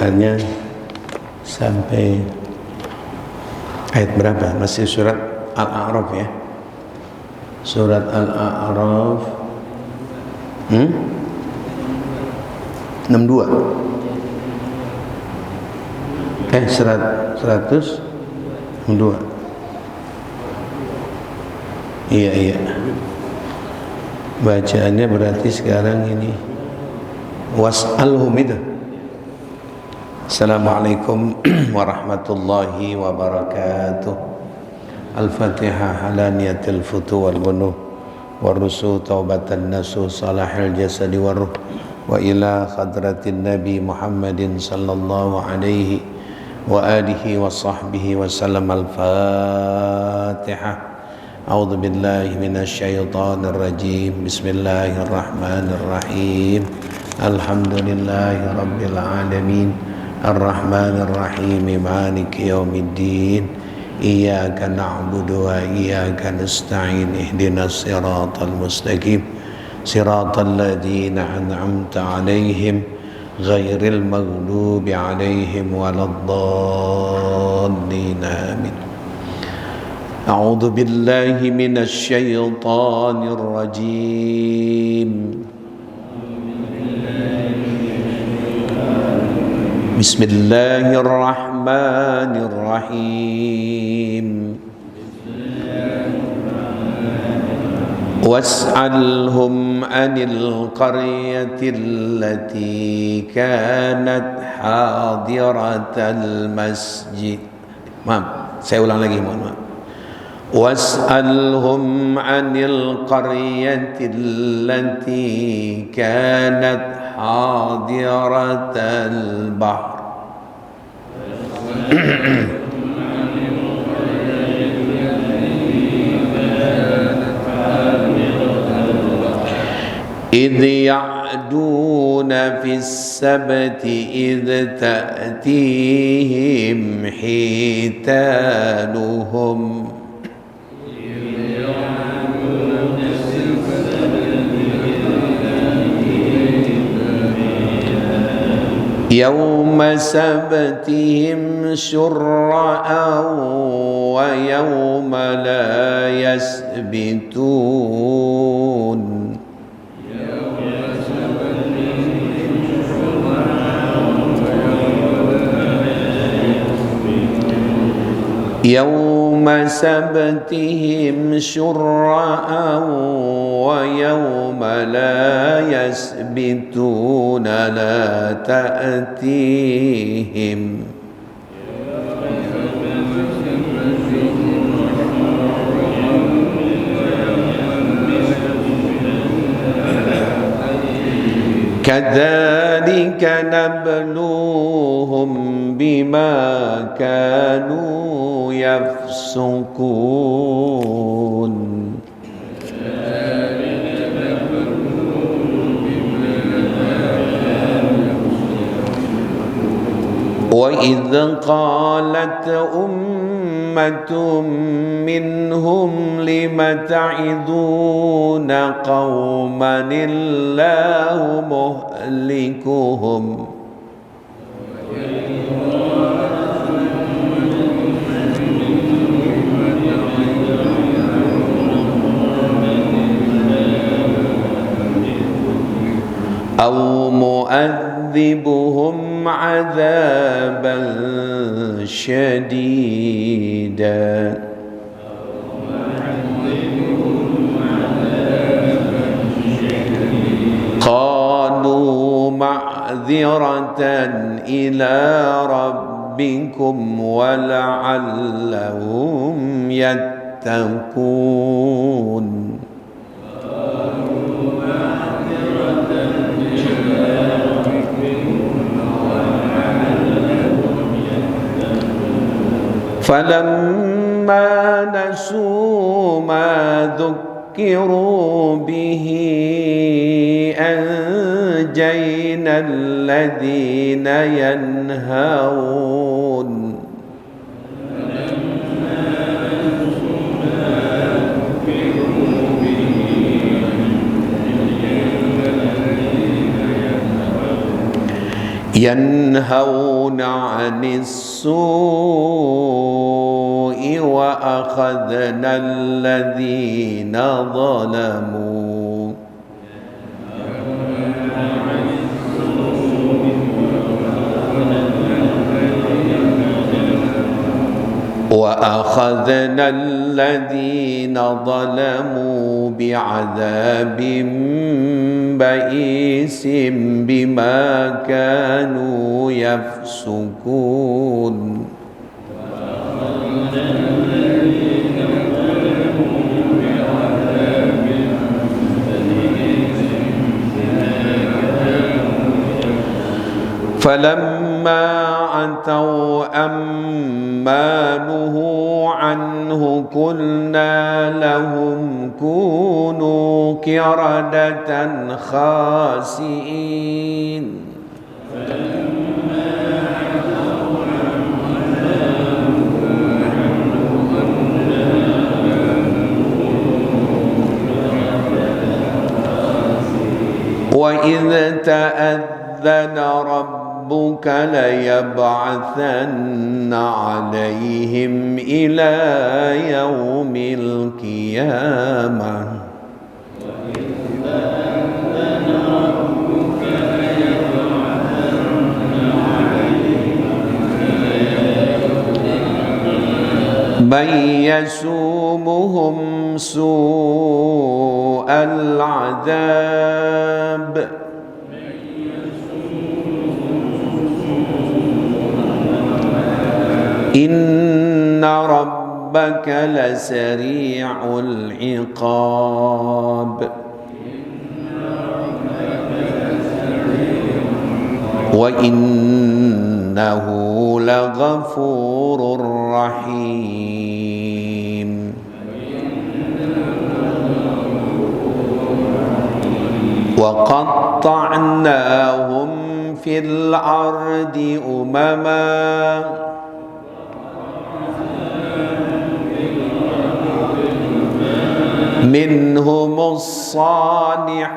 bacaannya sampai ayat berapa? Masih surat Al-A'raf ya? Surat Al-A'raf 62. 102. Iya. Bacaannya berarti sekarang ini was'alhum itu. Assalamualaikum warahmatullahi wabarakatuh. Al-Fatihah ala niyatil futu wal bunuh warusu taubatan nasu salahil jasadi waruh wa ila khadratin nabi Muhammadin sallallahu alaihi wa alihi wa sahbihi wa sallam. Al-Fatihah. A'udzu billahi minasy syaithanir rajim. Bismillahirrahmanirrahim. Alhamdulillahi rabbil alamin. Ar-Rahmanir Rahim. Maliki yaumiddin. Iyyaka na'budu wa iyyaka nasta'in. Ihdinas siratal mustaqim. Siratal ladzina an'amta 'alaihim ghairil maghdubi 'alaihim waladdallin. Amin. A'udzu billahi minasy syaithanir rajim. Bismillahirrahmanirrahim. Was'alhum 'anil qaryati allati kanat hadiratal masjid. Maaf, saya ulang lagi, mohon maaf. Was'alhum 'anil qaryati allati kanat hadiratal bahr. إذ يعدون في السبت إذ تأتيهم حيتانهم يوم سبتهم شرعا ويوم لا يسبتون يوم سبتهم شرعا ويوم لا يسبتون لا تأتيهم كذلك نبلوهم بما كانوا يفسقون وإذ قالت أمة منهم لم تعظون قوما الله مهلكهم أو مؤذبهم عذابا شديدا قالوا معذرة إلى ربكم ولعلهم يتقون فلما نسوا ما ذكروا به أنجينا الذين ينهون ينهون عن السوء وأخذنا الذين ظلموا بعذاب بئيس بما كانوا يفسقون فلما عتوا عما نهوا عنه قلنا لهم كونوا قردة خاسئين وإذ تأذن ربك ليبعثن عليهم إلى يوم القيامة من يسومهم سوء العذاب إن ربك لسريع العقاب وإنه لغفور رحيم وقطعناهم في الأرض أمما منهم الصالحون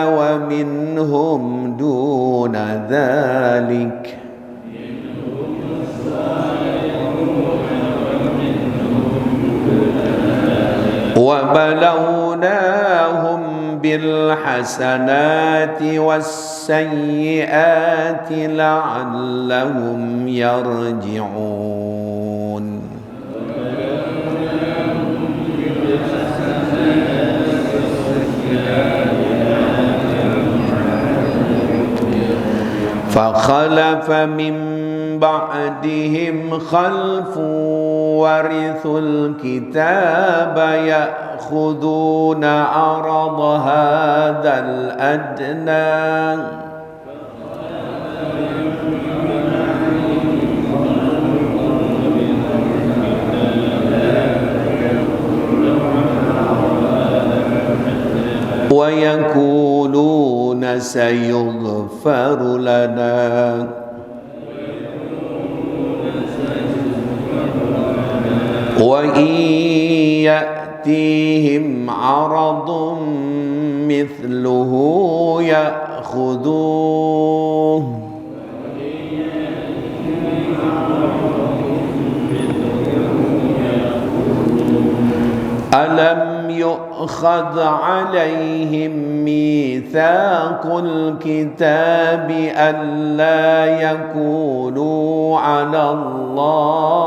ومنهم دون ذلك وبلوناهم بالحسنات والسيئات لعلهم يرجعون فخلف من بعدهم خلف ورثوا الكتاب يأخذون عرض هذا الأدنى ويقولون سيغفر لنا وإن يأتيهم عرض مثله يأخذوه ألم يؤخذ عليهم ميثاق الكتاب ألا يقولوا على الله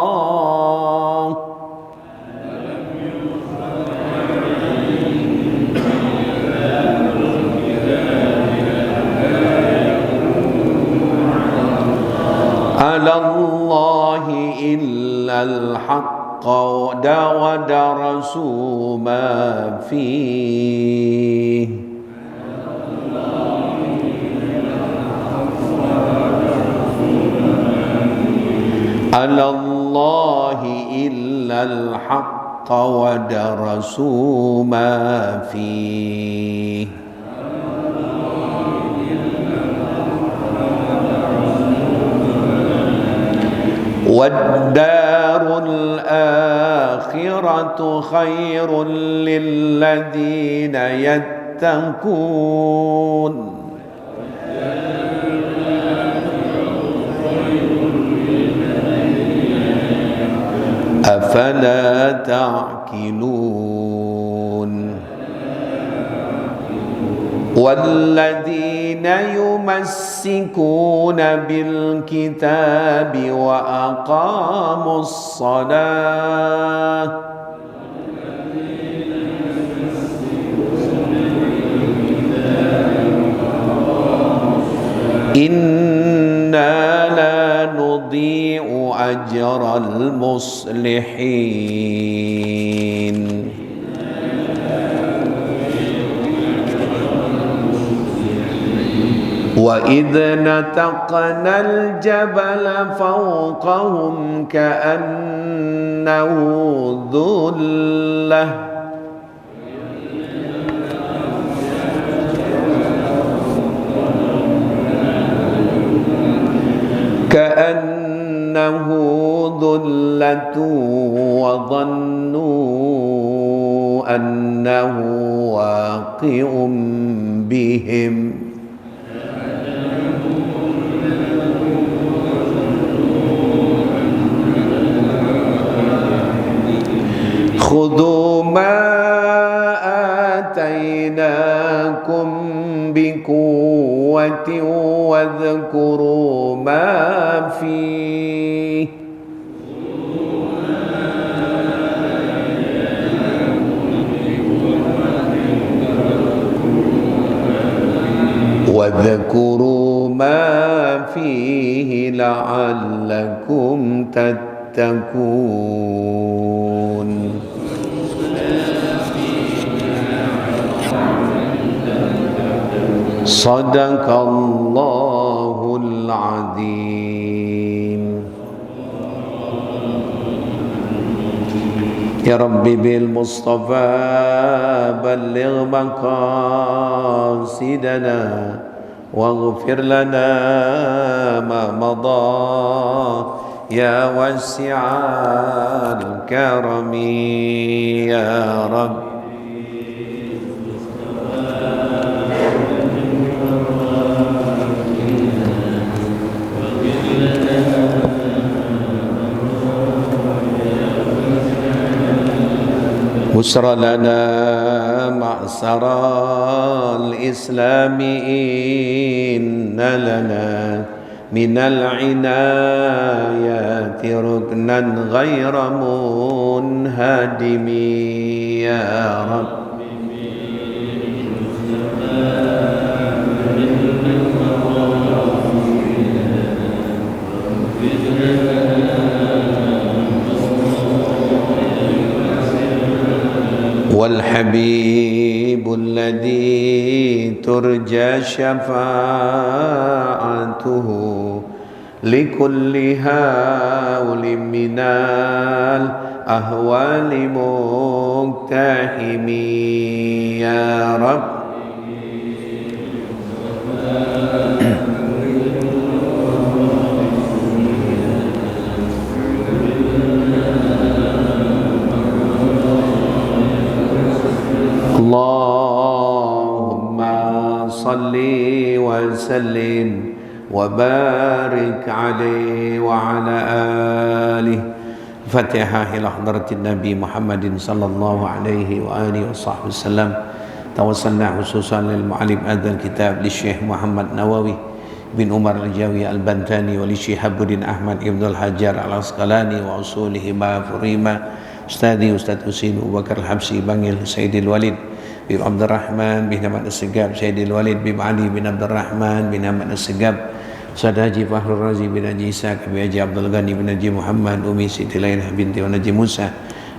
إلا الحق ودرسوا ما فيه على الله إلا الحق ودرسوا ما فيه والدار الآخرة خير للذين يتقون أفلا تعقلون والذين يمسكون بالكتاب وأقاموا الصلاة إنا لا نضيع أجر المصلحين وإذ نتقنا الجبل فوقهم كأنه ظلة وظنوا أنه واقع بهم خذوا ما آتيناكم بقوة واذكروا ما فيه لعلكم تتقون صدق الله العظيم يا ربي بالمصطفى بلغ مقاصدنا واغفر لنا ما مضى يا واسع الكرم يا رب بشر لنا معسر الإسلام إن لنا من العنايات ركنا غير منهدم يا رب والحبيب الذي ترجى شفاعته لكل هول من الأهوال مقتحم يا رب اللهم صل وسلم وبارك عليه وعلى آله. Fatihah ila hadratin Nabi Muhammadin sallallahu alaihi wa alihi wa sallam. Tawassalna khususan lil mu'allim adzal kitab li Syekh Muhammad Nawawi bin Umar al-Jawi al-Bantani wa li Syekh Habuddin Ahmad ibn al-Hajar al-Asqalani wa usulihi ma furima Ustadi Ustaz Husin Abu Bakar al-Habsi Bangil Sayyidil Walid bin Abdurrahman bin Ahmad As-Segab Sayyidil Walid bin Ali bin Abdurrahman bin Ahmad As-Segab Ustaz Haji Fahrul Razi bin Haji Isa Kabi Haji Abdul Ghani bin Haji Muhammad Umi Siti Lainah binti Haji Musa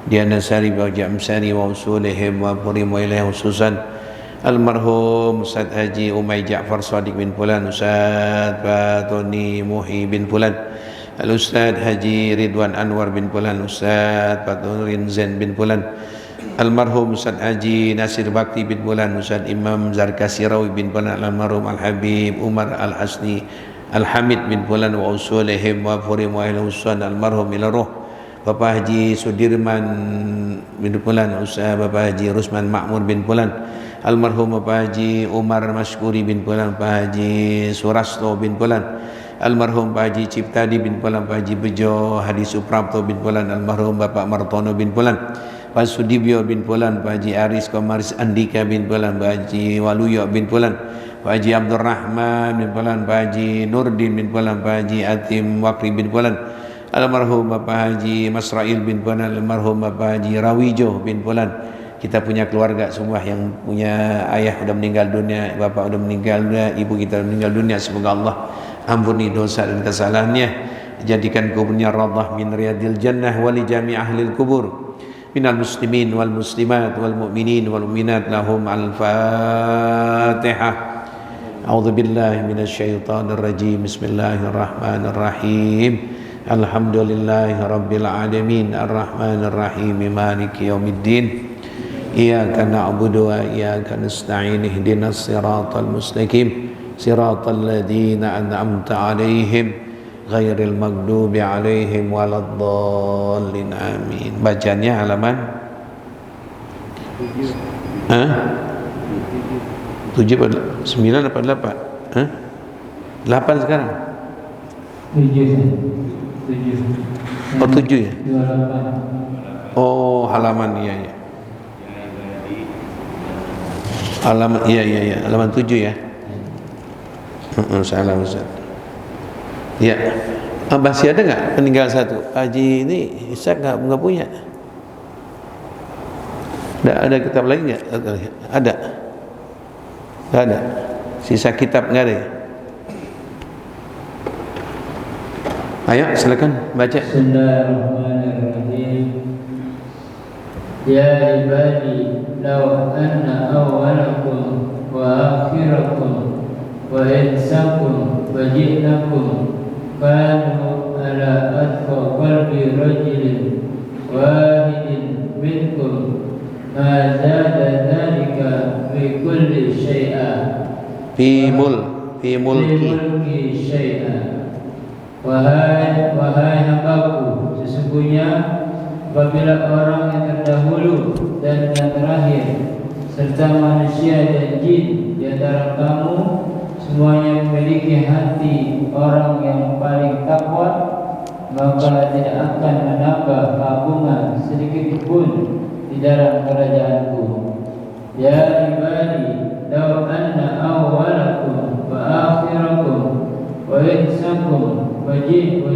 Diana Sari bin Haji Amsari wa usulihim wa purim wa ilaih khususan almarhum Ustaz Haji Umay Ja'far Sadiq bin Fulan Ustaz Fatoni Muhi bin Fulan Al-Ustaz Haji Ridwan Anwar bin Fulan Ustaz Faturin Zain bin Fulan almarhum Ustaz Haji Nasir Bakti bin Fulan Ustaz Imam Zarkasirawi bin Fulan almarhum Al-Habib Umar Al-Hasni Al-Hamid bin Fulan wa usulihim wa furim wa ilah usulan almarhum ila roh Bapak Haji Sudirman bin Fulan Ustaz Bapak Haji Rusman Ma'mur bin Fulan almarhum Bapak Haji Umar Masyukuri bin Fulan Bapak Haji Surasto bin Fulan almarhum Pak Haji Ciptadi bin Pulan, Pak Haji Bejo Hadi Suprapto bin Pulan, almarhum Bapak Martono bin Pulan, Pak Sudibyo bin Pulan, Pak Haji Aris Komaris Andika bin Pulan, Pak Haji Waluyo bin Pulan, Pak Haji Abdurrahman bin Pulan, Pak Haji Nurdin bin Pulan, Pak Haji Atim Wakri bin Pulan, almarhum Bapak Haji Masrail bin Pulan, almarhum Bapak Haji Rawijo bin Pulan. Kita punya keluarga semua yang punya ayah sudah meninggal dunia, bapak sudah meninggal dunia, ibu kita sudah meninggal dunia. Semoga Allah ampuni dosa dan kesalahannya, jadikan kuburnya radhah min riyadil jannah wa li jami' ahlil kubur minal muslimin wal muslimat wal mu'minin wal mu'minat. Lahum al-Fatihah. A'udzu billahi minasy syaithanir rajim. Bismillahirrahmanirrahim. Alhamdulillahi rabbil alamin arrahmanir rahim maliki yaumiddin. Iyyaka na'budu wa iyyaka nasta'in ihdinas siratal mustaqim siratal ladzina an'amta 'alaihim ghairil maghdubi 'alaihim waladdallin amin. Bacanya halaman 7 apa 9 apa 8? 8 sekarang. 7. Oh 7 ya? Oh halaman iya ya. Halaman iya halaman 7 ya. Salah Ustaz. Ya. Masih ada enggak peninggal satu? Haji ini Ishak enggak punya. Ada kitab lagi enggak? Ada. Enggak ada. Sisa kitab enggak ada ya? Ayo silakan baca. Bismillahirrahmanirrahim. Ya ibadi law anna awwalakum wa akhirakum wa insakum wa jinnakum kanu ala atqa qalbi rajulin wahidin minkum ma zada dhalika fi kulli syai'a fi mulki syai'a. Wahai hambaku, sesungguhnya apabila orang yang terdahulu dan yang terakhir serta manusia dan jin di antara kamu semuanya memiliki hati orang yang paling takwa, maka tidak akan menambah keagungan sedikit pun di dalam kerajaanku. Ya ibadi, law anna awwalakum wa akhirakum wa insakum wa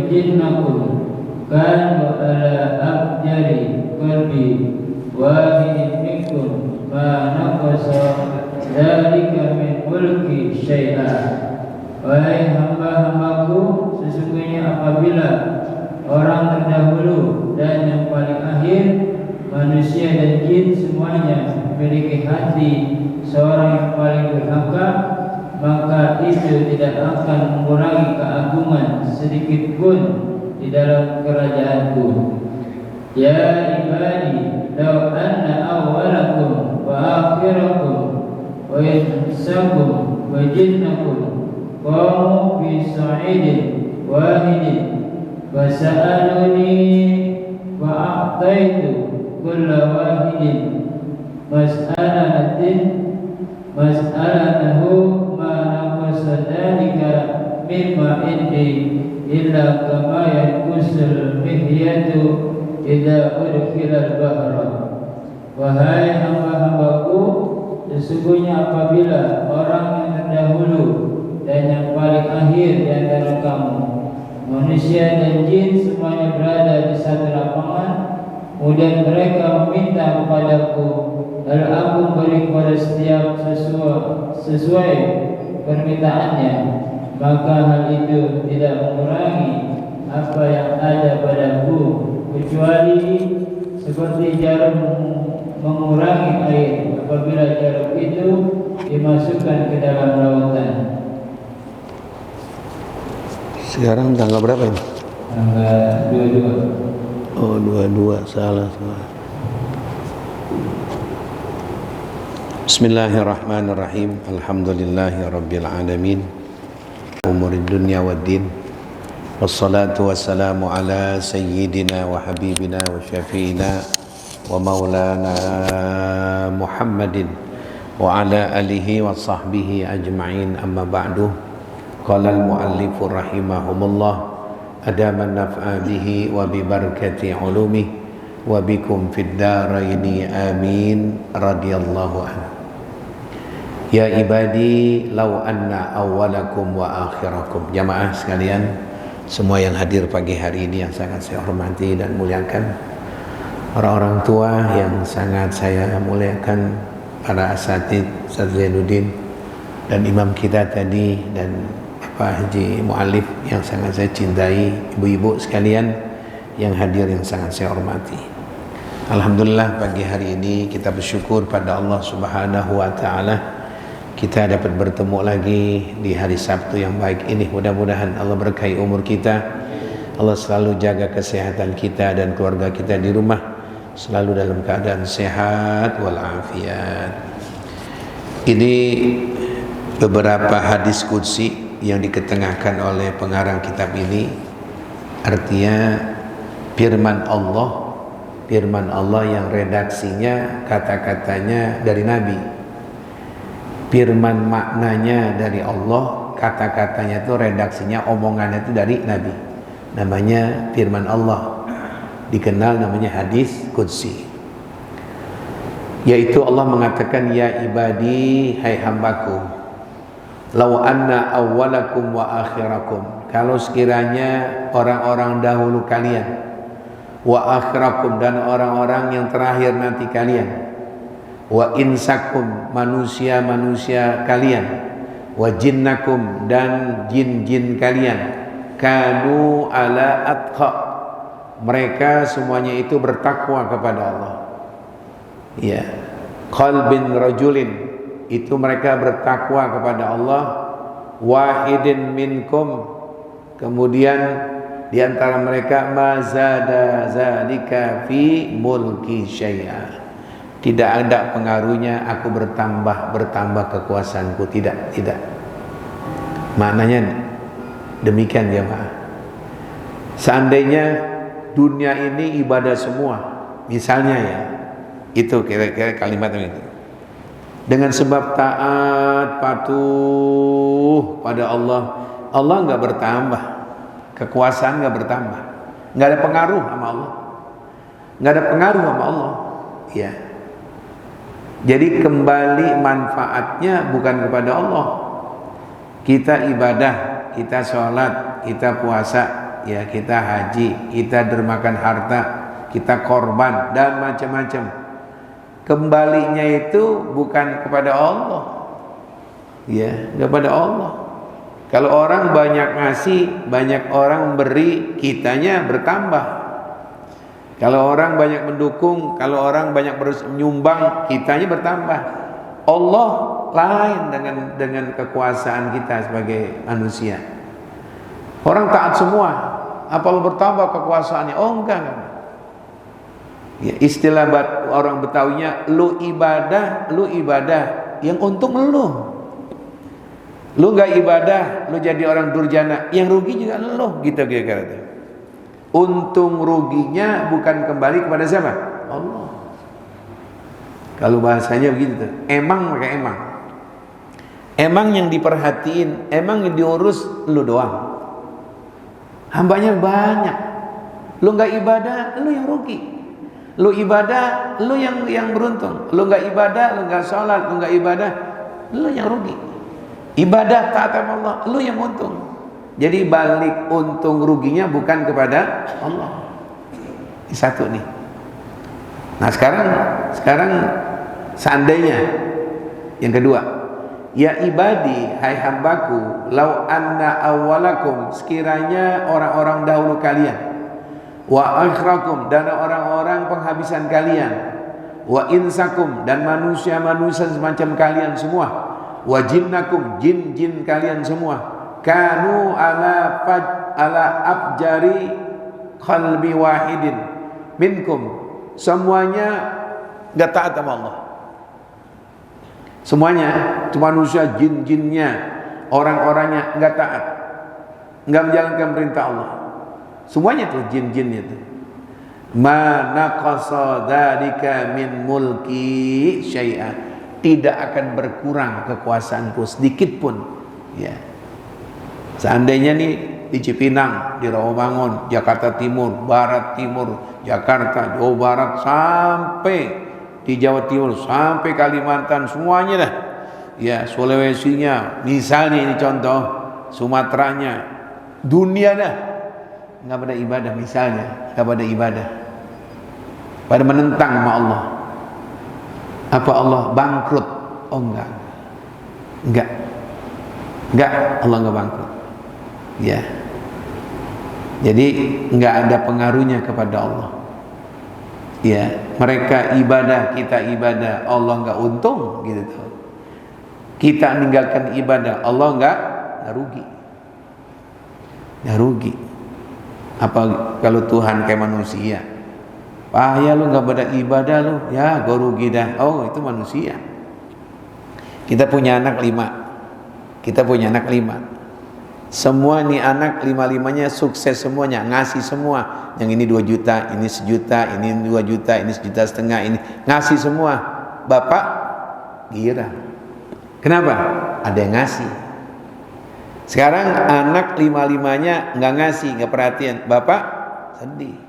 jinnakum kanu ala abjari qalbi wahidin minkum ma naqasa dzalika min mulki syai'a. Wahai hamba-hambaku, sesungguhnya apabila orang terdahulu dan yang paling akhir manusia dan jin semuanya memiliki hati seorang yang paling durhaka, maka itu tidak akan mengurangi keagungan sedikit pun di dalam kerajaanku. Ya ibadi, law anna awwalakum wa akhirakum wa insakum wa jinnakum qamu fi sa'idin wahidin wa sa'aluni wa a'taitu kulla wahidin mas'alatahu ma naqasa dhalika mimma indi illa kama yanqusul mihyatu idza udkhila al-bahra. Wahai hamba-hambaku, sesungguhnya apabila orang yang terdahulu dan yang paling akhir di antara kamu, manusia dan jin semuanya berada di satu lapangan, kemudian mereka meminta kepadaku, lalu aku beri kepada setiap sesuai permintaannya, maka hal itu tidak mengurangi apa yang ada padaku, kecuali seperti jarum mengurangi air apabila jarum itu dimasukkan ke dalam lautan. Sekarang tanggal berapa ini? Tanggal 22. Oh 22, salah. Bismillahirrahmanirrahim. Alhamdulillahi rabbil alamin. Umurid dunya waddin. Wassalatu wassalamu ala sayyidina wa habibina wa syafi'ina wa maulana Muhammadin wa ala alihi wa sahbihi ajma'in, amma ba'du. Qala al-muallif rahimahumullah adama naf'a bihi wa bi barakati ulumi wa bikum fid daraini amin radhiyallahu anhu. Ya ibadi law anna awwalakum wa akhirakum. Jamaah sekalian, semua yang hadir pagi hari ini yang sangat saya hormati dan muliakan, orang-orang tua yang sangat saya muliakan, para asatidz, Ustaz Zainuddin dan imam kita tadi, dan Pak Haji Mu'alif yang sangat saya cintai, ibu-ibu sekalian yang hadir yang sangat saya hormati. Alhamdulillah pagi hari ini kita bersyukur pada Allah Subhanahu wa taala kita dapat bertemu lagi di hari Sabtu yang baik ini. Mudah-mudahan Allah berkahi umur kita, Allah selalu jaga kesehatan kita dan keluarga kita di rumah selalu dalam keadaan sehat walafiat. Ini beberapa hadis qudsi yang diketengahkan oleh pengarang kitab ini. Artinya firman Allah yang redaksinya kata-katanya dari Nabi, firman maknanya dari Allah, kata-katanya itu redaksinya, omongannya itu dari Nabi. Namanya firman Allah, dikenal namanya hadis qudsi. Yaitu Allah mengatakan, ya ibadi, hai hambaku, lau anna awwalakum wa akhirakum, kalau sekiranya orang-orang dahulu kalian, wa akhirakum, dan orang-orang yang terakhir nanti kalian, wa insakum, manusia-manusia kalian, wa jinnakum, dan jin-jin kalian, kanu ala atqa, mereka semuanya itu bertakwa kepada Allah. Ya, qalbin rajulin, itu mereka bertakwa kepada Allah, wahidin minkum, kemudian di antara mereka mazada zalika fi mulki syai'a, tidak ada pengaruhnya aku bertambah kekuasaanku, tidak. Maknanya demikian jemaah. Seandainya dunia ini ibadah semua, misalnya ya, itu kira-kira kalimat itu, dengan sebab taat patuh pada Allah, Allah nggak bertambah, kekuasaan nggak bertambah, nggak ada pengaruh sama Allah, nggak ada pengaruh sama Allah, ya. Jadi kembali manfaatnya bukan kepada Allah. Kita ibadah, kita sholat, kita puasa, ya, kita haji, kita dermakan harta, kita korban dan macam-macam. Kembalinya itu bukan kepada Allah, ya, kepada Allah. Kalau orang banyak ngasih, banyak orang beri, kitanya bertambah. Kalau orang banyak mendukung, kalau orang banyak menyumbang, kitanya bertambah. Allah lain dengan kekuasaan kita sebagai manusia. Orang taat semua, apa lo bertambah kekuasaannya? Oh enggak. Ya, istilah orang Betawinya, lu ibadah yang untung lu nggak ibadah, lu jadi orang durjana, yang rugi juga lu, gitu kira-kira. Untung ruginya bukan kembali kepada siapa? Allah. Kalau bahasanya begitu tuh. Emang yang diperhatiin, emang yang diurus lu doang, hambanya banyak. Lu nggak ibadah, lu yang rugi. Lu ibadah, lu yang beruntung. Lu nggak ibadah, lu nggak sholat, lu nggak ibadah, lu yang rugi. Ibadah taat sama Allah, lu yang untung. Jadi balik untung ruginya bukan kepada Allah. Ini satu nih. Nah sekarang seandainya yang kedua, ya ibadi, hai hambaku, lau anna awwalakum, sekiranya orang-orang dahulu kalian, wa akhirakum, dan orang-orang penghabisan kalian, wa insakum, dan manusia-manusia semacam kalian semua, wa jinnakum, jin-jin kalian semua, kanu ala abjari qalbi wahidin minkum, semuanya gak taat sama Allah. Semuanya, manusia, jin-jinnya, orang-orangnya gak taat, gak menjalankan perintah Allah. Semuanya tuh jin-jinnya tuh. Ma naqasa dzalika min mulki syai'an, tidak akan berkurang kekuasaanku sedikit pun, ya. Seandainya nih di Cipinang, di Rawamangun, Jakarta Timur, Barat Timur, Jakarta, Jawa Barat, sampai di Jawa Timur, sampai Kalimantan, semuanya dah. Ya, Sulawesinya, misalnya ini contoh, Sumateranya, dunia dah, nggak pada ibadah misalnya, nggak pada ibadah, pada menentang sama Allah. Apa Allah bangkrut? Oh enggak, Allah enggak bangkrut. Ya, jadi enggak ada pengaruhnya kepada Allah. Ya, mereka ibadah, kita ibadah, Allah enggak untung gitu tuh. Kita meninggalkan ibadah, Allah enggak rugi. Apa kalau Tuhan kayak manusia? Ya lu enggak pada ibadah lu, ya gua rugi dah. Oh, itu manusia. Kita punya anak 5. Semua nih anak 5-5-nya sukses semuanya, ngasih semua. Yang ini 2 juta, ini 1 juta, ini 2 juta, ini 1,5 juta, ini ngasih semua. Bapak girang. Kenapa? Ada yang ngasih. Sekarang anak 5-5-nya nggak ngasih, nggak perhatian. Bapak sedih.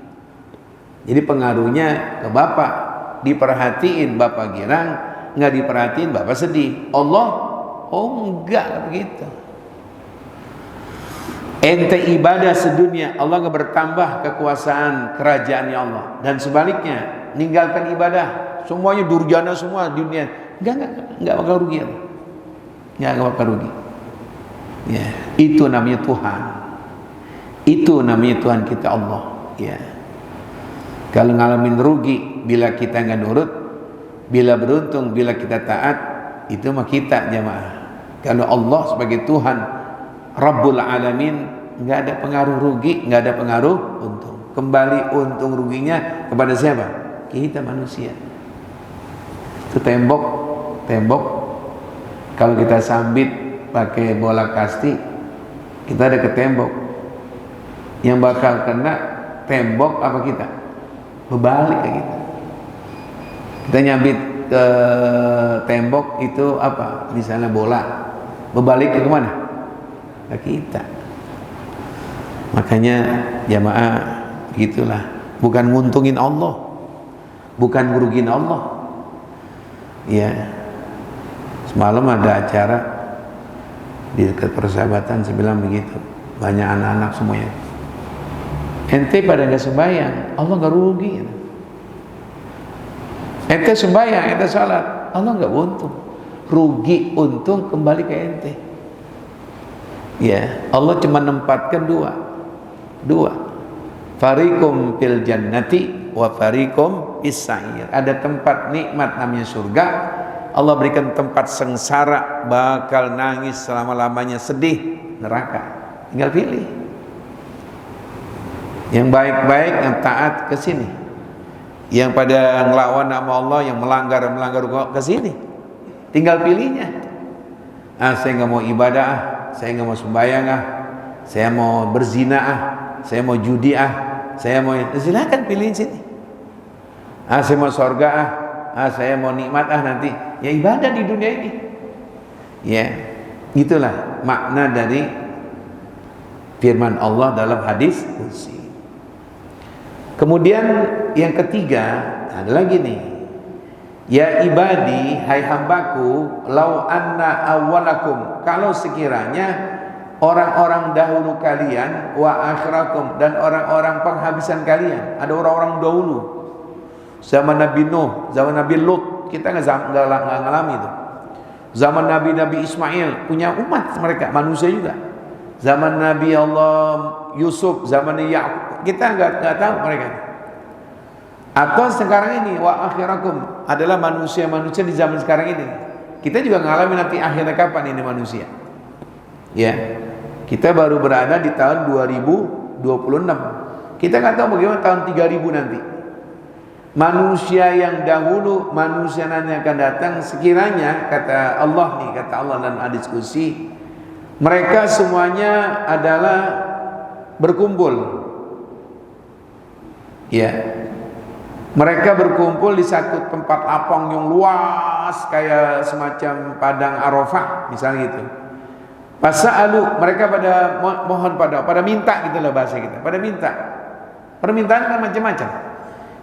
Jadi pengaruhnya ke bapak. Diperhatiin bapak girang, nggak diperhatiin bapak sedih. Allah, enggak begitu. Ente ibadah sedunia, Allah nggak bertambah kekuasaan kerajaannya Allah. Dan sebaliknya, ninggalkan ibadah, semuanya durjana semua dunia, nggak bakal rugi. Nggak bakal rugi. Ya, itu namanya Tuhan. Itu namanya Tuhan kita Allah. Ya. Kalau ngalamin rugi bila kita nggak nurut, bila beruntung bila kita taat, itu mah kita jamaah. Kalau Allah sebagai Tuhan Rabbul Alamin, nggak ada pengaruh rugi, nggak ada pengaruh untung. Kembali untung ruginya kepada siapa? Kita manusia. Itu tembok. Kalau kita sambit pakai bola kasti, kita ada ke tembok. Yang bakal kena tembok apa kita? Berbalik ke kita. Kita nyambit ke tembok itu apa? Misalnya bola, berbalik ke mana? Ke kita. Makanya jamaah gitulah, bukan nguntungin Allah, bukan ngerugin Allah. Ya, semalam ada acara di dekat Persahabatan, saya bilang begitu, banyak anak-anak semuanya. Ente pada nggak sembahyang, Allah nggak rugi. Ente sembahyang, ente salat, Allah nggak untung. Rugi untung kembali ke ente. Ya, Allah cuma nempatkan dua. Fariqum fil jannati wa fariqum fis sa'ir. Ada tempat nikmat namanya surga. Allah berikan tempat sengsara, bakal nangis selama-lamanya, sedih, neraka. Tinggal pilih. Yang baik-baik, yang taat ke sini. Yang pada ngelawan nama Allah, yang melanggar ke sini. Tinggal pilihnya. Saya nggak mau ibadah, saya nggak mau sembahyang, saya mau berzina, saya mau judi, saya mau, silakan pilihin sini. Saya mau surga, saya mau nikmat, nanti ya ibadah di dunia ini. Ya, itulah makna dari firman Allah dalam hadis qudsi. Kemudian yang ketiga ada lagi nih. Ya ibadi, hai hambaku, lau anna awwalakum, kalau sekiranya orang-orang dahulu kalian, wa akhirakum, dan orang-orang penghabisan kalian, ada orang-orang dahulu, zaman Nabi Nuh, zaman Nabi Lut, kita nggak ngalami itu. Zaman Nabi Ismail punya umat mereka, manusia juga. Zaman Nabi Allah Yusuf, zaman Yakub, kita nggak tahu mereka. Atau sekarang ini wa akhirakum adalah manusia-manusia di zaman sekarang ini. Kita juga ngalami nanti akhirnya kapan ini manusia. Ya, kita baru berada di tahun 2026. Kita nggak tahu bagaimana tahun 3000 nanti. Manusia yang dahulu, manusia nanti akan datang, sekiranya kata Allah nih, kata Allah dalam hadis qudsi, mereka semuanya adalah berkumpul. Ya, mereka berkumpul di satu tempat lapang yang luas kayak semacam padang Arafah misalnya gitu. Fasa'alu, mereka pada mohon pada minta gitu loh bahasa kita. Pada minta. Permintaan kan macam-macam.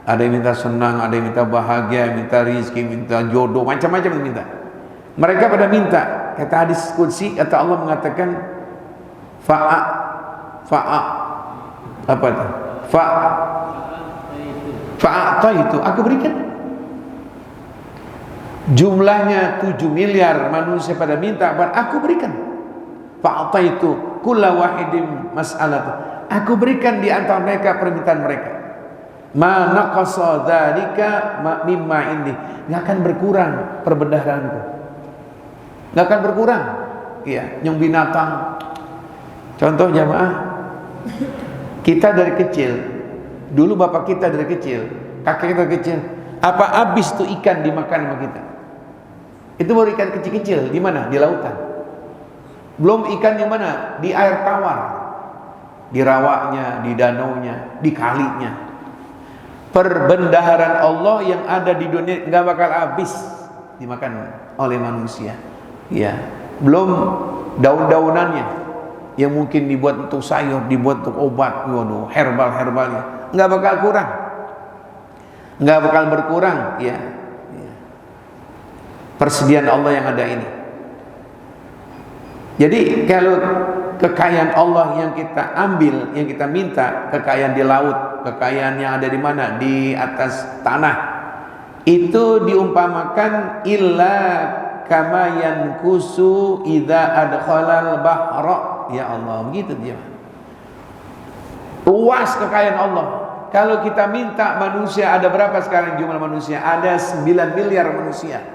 Ada yang minta senang, ada yang minta bahagia, minta rizki, minta jodoh, macam-macam yang minta. Mereka pada minta. Kata hadis qudsi, kata Allah mengatakan fa'a apa itu? Fa'ata itu aku berikan. Jumlahnya 7 miliar manusia pada minta, aku berikan. Fa'ata itu kulla wahidin mas'alat. Aku berikan di antara mereka permintaan mereka. Ma naqasa dzalika mimma indi. Enggak akan berkurang perbendaharanku. Enggak akan berkurang. Iya, yang binatang. Contoh jamaah, kita dari kecil, dulu bapak kita dari kecil, kakek kita dari kecil, apa habis tuh ikan dimakan sama kita? Itu baru ikan kecil-kecil, di mana? Di lautan. Belum ikan yang mana? Di air tawar, di rawanya, di danaunya, di kalinya. Perbendaharaan Allah yang ada di dunia nggak bakal habis dimakan oleh manusia. Ya, belum daun-daunannya yang mungkin dibuat untuk sayur, dibuat untuk obat, waduh, herbal-herbalnya nggak bakal kurang, nggak bakal berkurang. Ya, persediaan Allah yang ada ini. Jadi kalau kekayaan Allah yang kita ambil, yang kita minta, kekayaan di laut, kekayaan yang ada di mana? Di atas tanah, itu diumpamakan illa kama yankusu idza adkhalal bahra. Ya Allah, begitu dia. Luas kekayaan Allah. Kalau kita minta manusia, ada berapa sekarang jumlah manusia? Ada 9 miliar manusia.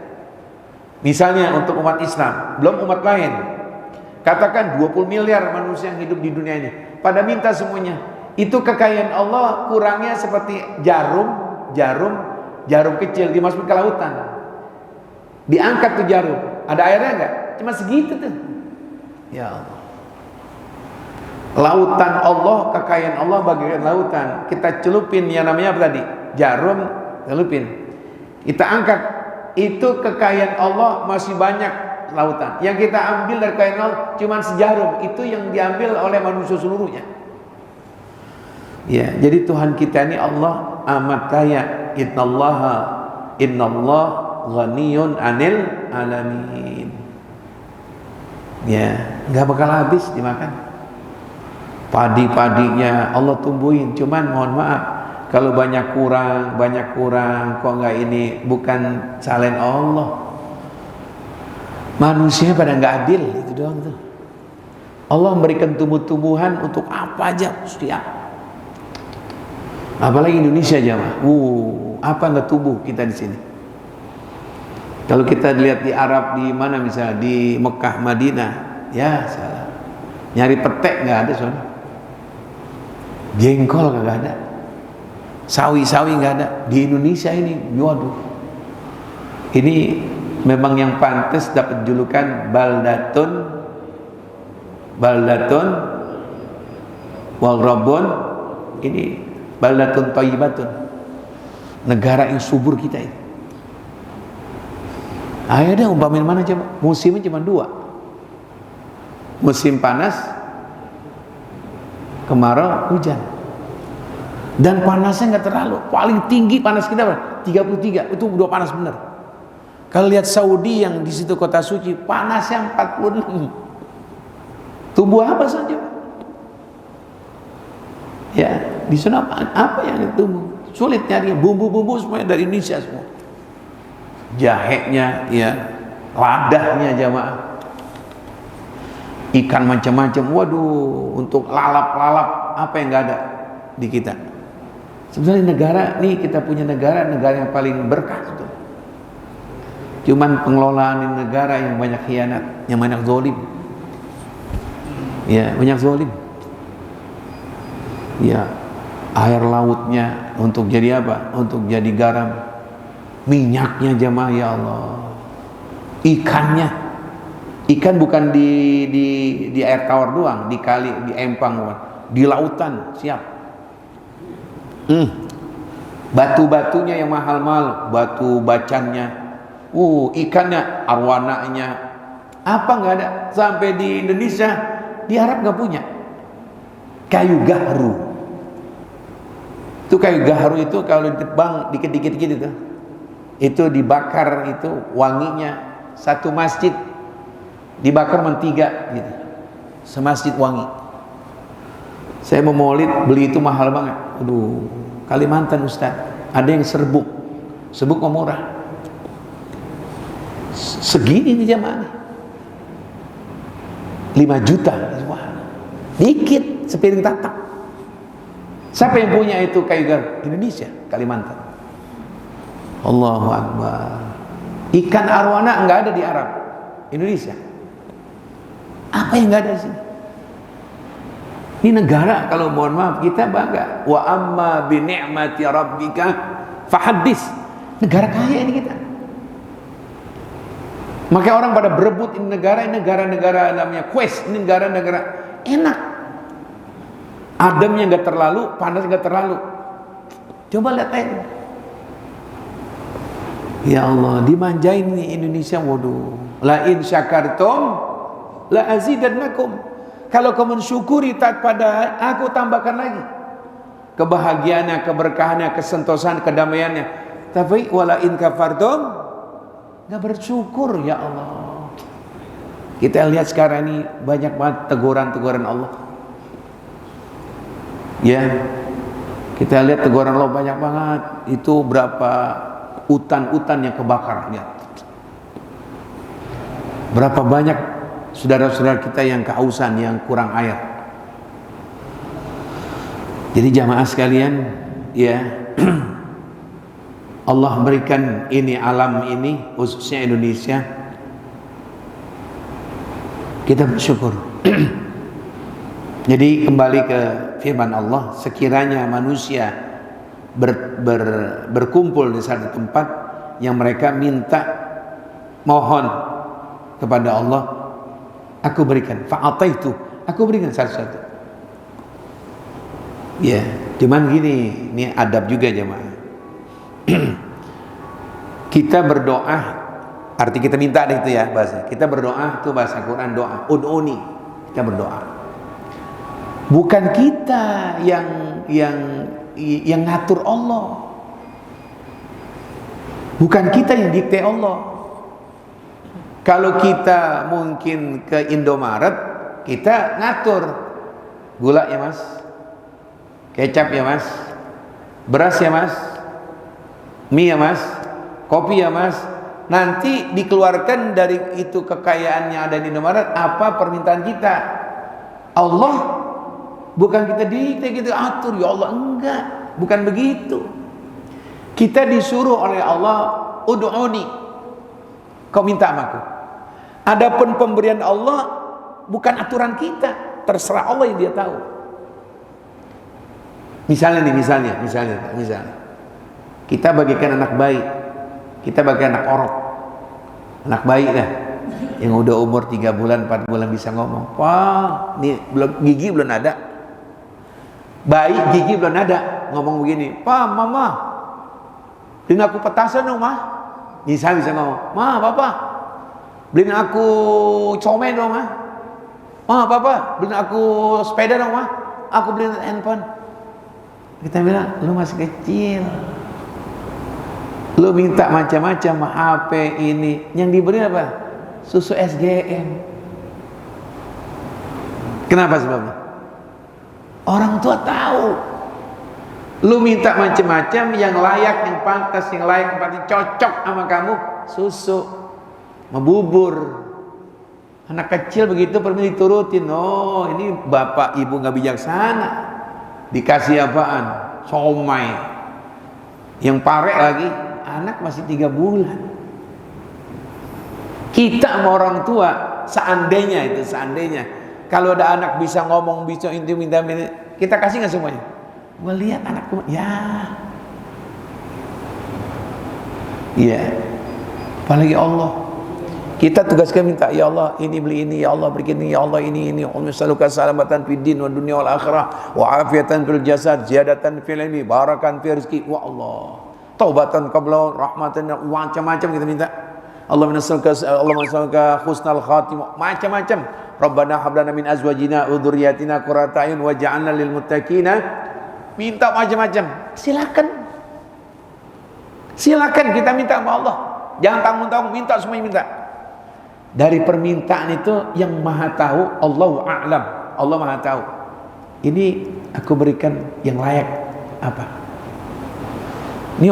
Misalnya untuk umat Islam, belum umat lain. Katakan 20 miliar manusia yang hidup di dunia ini. Pada minta semuanya. Itu kekayaan Allah, kurangnya seperti jarum kecil dimasukkan ke lautan. Diangkat tuh jarum. Ada airnya enggak? Cuma segitu tuh. Ya Allah. Lautan Allah, kekayaan Allah bagaikan lautan. Kita celupin yang namanya apa tadi? Jarum, celupin. Kita angkat. Itu kekayaan Allah masih banyak lautan. Yang kita ambil dari kekayaan Allah cuma sejarum. Itu yang diambil oleh manusia seluruhnya. Ya, jadi Tuhan kita ini Allah amat kaya. Innallah ghaniyun 'anil alamin. Ya, enggak bakal habis dimakan. Padi-padinya Allah tumbuhin, cuman mohon maaf kalau banyak kurang, kok enggak ini, bukan salahin Allah. Manusia pada enggak adil, itu doang tuh. Allah memberikan tumbuh-tumbuhan untuk apa aja setiap. Apalagi Indonesia jamaah. Apa enggak tumbuh kita di sini? Kalau kita lihat di Arab, di mana misalnya di Mekah, Madinah, ya salah. Nyari petek enggak ada soalnya. Jengkol enggak ada. Sawi-sawi enggak ada. Di Indonesia ini, waduh. Ini memang yang pantas dapat julukan baldatun wal rabbun. Ini baldatun thayyibatun. Negara yang subur kita ini. Ayo deh umpamin mana coba? Musimnya cuma 2. Musim panas, kemarau, hujan. Dan panasnya nggak terlalu. Paling tinggi panas kita berapa? 33. Itu udah panas bener. Kalau lihat Saudi yang di situ kota suci, panasnya 46. Tumbuh apa saja? Ya, di sana apa yang tumbuh? Sulit nyari bumbu-bumbu semuanya dari Indonesia semua. Jahenya, ya, ladahnya jamaah. Ikan macam-macam. Waduh, untuk lalap-lalap apa yang nggak ada di kita. Sebenarnya negara nih, kita punya negara yang paling berkah itu. Cuman pengelolaan negara yang banyak khianat, yang banyak zalim. Ya, banyak zalim. Ya, air lautnya untuk jadi apa? Untuk jadi garam. Minyaknya jamaah, ya Allah. Ikannya, ikan bukan di air tawar doang, di kali, di empang, di lautan siap. Batu-batunya yang mahal-mahal, batu bacannya, ikannya, arwananya, Apa nggak ada? Sampai di Indonesia, di Arab nggak punya. Kayu gahru. Itu kayu gahru itu kalau ditebang dikit-dikit gitu, itu dibakar, itu wanginya satu masjid dibakar mentega gitu. Semasjid wangi. Saya mau maulid beli itu mahal banget. Aduh, Kalimantan Ustaz. Ada yang serbuk. Serbuk murah. Segini nih jamaah nih. 5 juta. Wah, dikit sepiring tatak. Siapa yang punya itu kayu gar? Indonesia, Kalimantan. Allahu Akbar. Ikan arwana enggak ada di Arab, Indonesia. Apa yang enggak ada di sini? Ini negara, kalau mohon maaf kita bangga. Wa amma bi ni'mati rabbika fahaddis. Negara kaya ini kita. Makanya orang pada berebut ini negara namanya quest, ini negara-negara enak. Ademnya enggak terlalu, panas enggak terlalu. Coba lihat aja. Ya Allah, dimanjain nih Indonesia, waduh. La in syakartum la azidannakum. Kalau kau mensyukuri taat pada aku, tambahkan lagi kebahagiaannya, keberkahannya, kesentosan, kedamaiannya. Tapi wala in kafartum, enggak bersyukur. Ya Allah, kita lihat sekarang ini banyak banget teguran-teguran Allah. Ya, kita lihat teguran Allah banyak banget. Itu berapa hutan-hutan yang kebakar, lihat. Berapa banyak saudara-saudara kita yang kehausan, yang kurang air. Jadi jamaah sekalian, ya, Allah berikan ini alam ini, khususnya Indonesia. Kita bersyukur. Jadi kembali ke firman Allah, sekiranya manusia berkumpul di satu tempat yang mereka minta, mohon kepada Allah, aku berikan. Fa'ataitu, aku berikan satu-satu. Ya, cuman gini, ini adab juga jemaah. Kita berdoa, arti kita minta itu ya bahasa. Kita berdoa itu bahasa Quran doa. Ud'uni, kita berdoa. Bukan kita yang ngatur Allah. Bukan kita yang dikte Allah. Kalau kita mungkin ke Indomaret, kita ngatur gula ya mas, kecap ya mas, beras ya mas, mie ya mas, kopi ya mas. Nanti dikeluarkan dari itu kekayaan yang ada di Indomaret apa permintaan kita. Allah bukan kita dikte, kita atur. Ya Allah, enggak, bukan begitu. Kita disuruh oleh Allah, ud'uni, kau minta sama aku. Adapun pemberian Allah bukan aturan kita, terserah Allah yang dia tahu. Misalnya kita bagikan anak bayi, kita bagikan anak orok, anak bayi lah, yang udah umur 3 bulan 4 bulan bisa ngomong. Wah, ini belum, gigi belum ada, bayi gigi belum ada, ngomong begini, pa mama, beliin aku petasan dong mah. Bisa ngomong, ma papa, beliin aku comel dong mah. Ma papa, beliin aku sepeda dong mah. Aku beliin handphone. Kita bilang, lu masih kecil, lu minta macam-macam, HP ini, yang diberi apa? Susu SGM. Kenapa sebabnya? Orang tua tahu. Lu minta macam-macam yang layak, yang pantas, yang layak, yang pantas, cocok sama kamu, susu, bubur. Anak kecil begitu perlu diturutin. Oh, ini bapak ibu nggak bijaksana. Dikasih apaan? Somai. Yang parek lagi, anak masih 3 bulan. Kita sama orang tua, seandainya kalau ada anak bisa ngomong, bisa inti minta, kita kasih nggak semuanya? Melihat anakku, ya, apalagi Allah. Kita tugaskan minta, ya Allah ini beli ini, ya Allah berikan ini, ya Allah ini, Allah saluka salamatan fid din wa dunya wal akhirah wa afiatan fil jasad ziyadatan fil ilmi barakan fi rizqi wa Allah taubatan qabla rahmatan, macam-macam kita minta. Allahumma nas'aluka husnal khatimah, macam-macam. Rabbana hab lana min azwajina wa dzurriyyatina qurrata a'yun waj'alna lil muttaqina, minta macam-macam. Silakan kita minta sama Allah. Jangan tanggung-tanggung, minta semuanya minta. Dari permintaan itu yang Maha tahu, Allahu a'lam. Allah Maha tahu. Ini aku berikan yang layak apa? Ini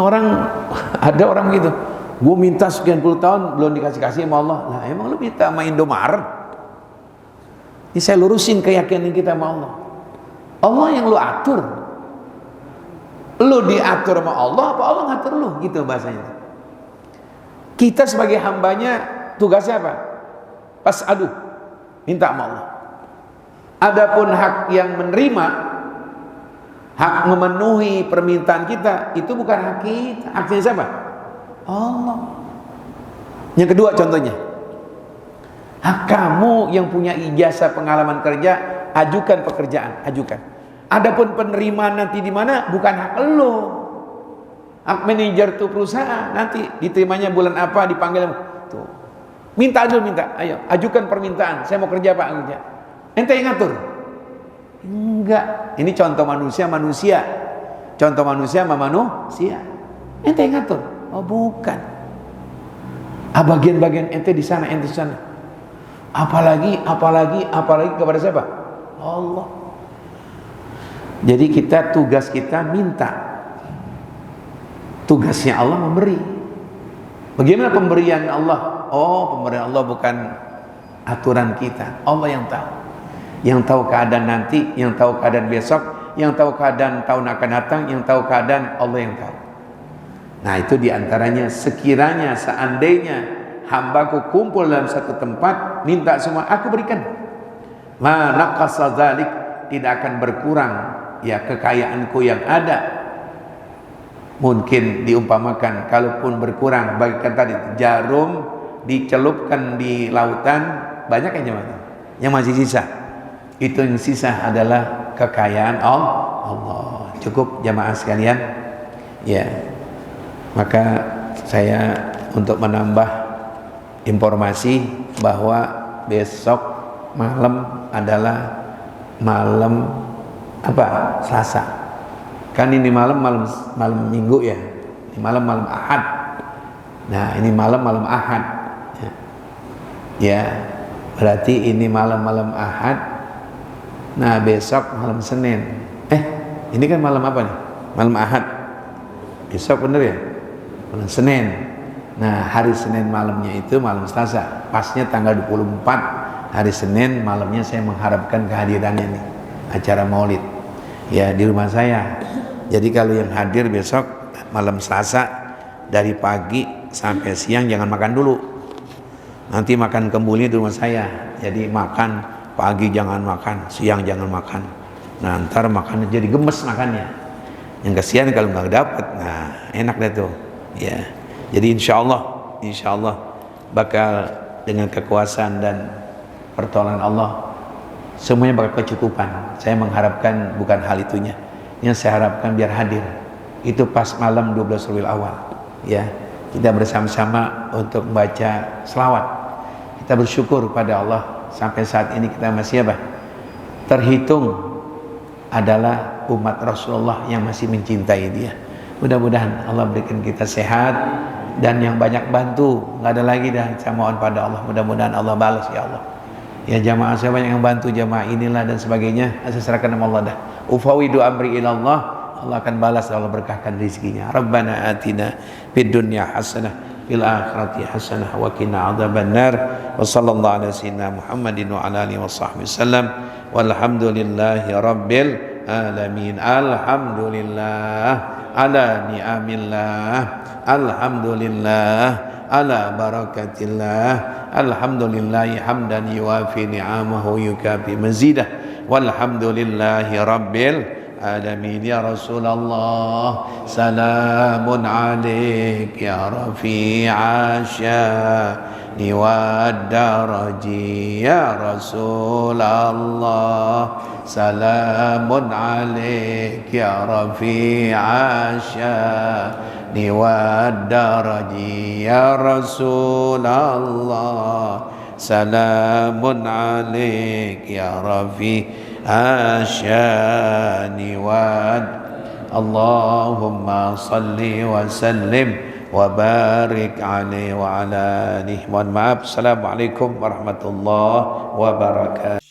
ada orang begitu. Gue minta sekian puluh tahun belum dikasih-kasih sama Allah. Lah emang lu minta sama Indomaret? Ini saya lurusin keyakinan kita sama Allah. Allah yang lu atur. Lu diatur sama Allah, apa Allah ngatur lu? Gitu bahasanya. Kita sebagai hambanya tugasnya apa? Pas minta sama Allah. Adapun hak yang menerima, hak memenuhi permintaan kita, itu bukan hak kita. Haknya siapa? Allah. Yang kedua contohnya, hak kamu yang punya ijazah pengalaman kerja, ajukan pekerjaan, ajukan. Adapun penerimaan nanti di mana, bukan hak lo. Hak manajer tuh perusahaan, nanti diterimanya bulan apa, dipanggil tuh. Minta ayo, ajukan permintaan, saya mau kerja Pak, kerja. Ente yang ngatur? Enggak. Ini contoh manusia. Contoh manusia sama manusia. Ente yang ngatur? Oh bukan. Bagian-bagian ente di sana, ente di sana. Apalagi kepada siapa? Allah. Jadi tugas kita minta. Tugasnya Allah memberi. Bagaimana pemberian Allah? Oh, pemberian Allah bukan aturan kita. Allah yang tahu. Yang tahu keadaan nanti, yang tahu keadaan besok, yang tahu keadaan tahun akan datang, yang tahu keadaan Allah yang tahu. Nah itu diantaranya, sekiranya seandainya hambaku kumpul dalam satu tempat, minta semua, aku berikan. Ma naqasa dzalik, tidak akan berkurang ya kekayaanku yang ada. Mungkin diumpamakan, kalaupun berkurang, bagikan tadi jarum dicelupkan di lautan, banyak yang masih sisa. Itu yang sisa adalah kekayaan Allah. Cukup jamaah sekalian. Ya. Maka saya untuk menambah informasi bahwa besok malam adalah malam apa? Selasa. Kan ini malam Minggu ya. Ini malam Ahad. Nah, ini malam Ahad. Ya. Berarti ini malam Ahad. Nah besok malam Senin. Ini kan malam apa nih? Malam Ahad. Besok bener ya? Malam Senin. Nah hari Senin malamnya itu malam Selasa. Pasnya tanggal 24 hari Senin malamnya saya mengharapkan kehadirannya nih. Acara maulid. Ya di rumah saya. Jadi kalau yang hadir besok malam Selasa, dari pagi sampai siang jangan makan dulu. Nanti makan kembuli di rumah saya. Jadi makan pagi jangan makan, siang jangan makan. Nah ntar makannya jadi gemes makannya. Yang kasihan kalau nggak dapat. Nah enak deh tuh. Ya. Jadi insya Allah bakal dengan kekuasaan dan pertolongan Allah semuanya bakal kecukupan. Saya mengharapkan bukan hal itunya. Yang saya harapkan biar hadir. Itu pas malam 12 Rabiul Awal. Ya. Kita bersama-sama untuk membaca selawat. Kita bersyukur pada Allah. Sampai saat ini kita masih terhitung adalah umat Rasulullah yang masih mencintai dia. Mudah-mudahan Allah berikan kita sehat dan yang banyak bantu. Nggak ada lagi dah, saya mohon pada Allah. Mudah-mudahan Allah balas ya Allah. Ya jamaah saya banyak yang bantu jamaah inilah dan sebagainya. Saya serahkan nama Allah dah. Ufawidu amri ilallah. Allah akan balas, Allah berkahkan rezekinya. Rabbana atina fid dunya hasanah fil akhirati hasanah wa qina adzabannar. Wa sallallahu ala sayyidina Muhammadin wa ala alihi washabbihi wasallam. Walhamdulillahi rabbil alamin. Alhamdulillah ala ni'amillah. Alhamdulillah ala barakatillah. Alhamdulillahi hamdan yuwafi ni'amahu yukafi mazidah. Walhamdulillahi rabbil alamin. Ya Rasulullah salamun alaik ya rafi'a والدرج يا رسول الله سلام عليك يا رفيع الشان والدرج يا رسول الله سلام عليك يا رفيع الشان اللهم صل وسلم وبارك عليه وعلى آله. Mohon maaf. Assalamualaikum warahmatullahi wabarakatuh.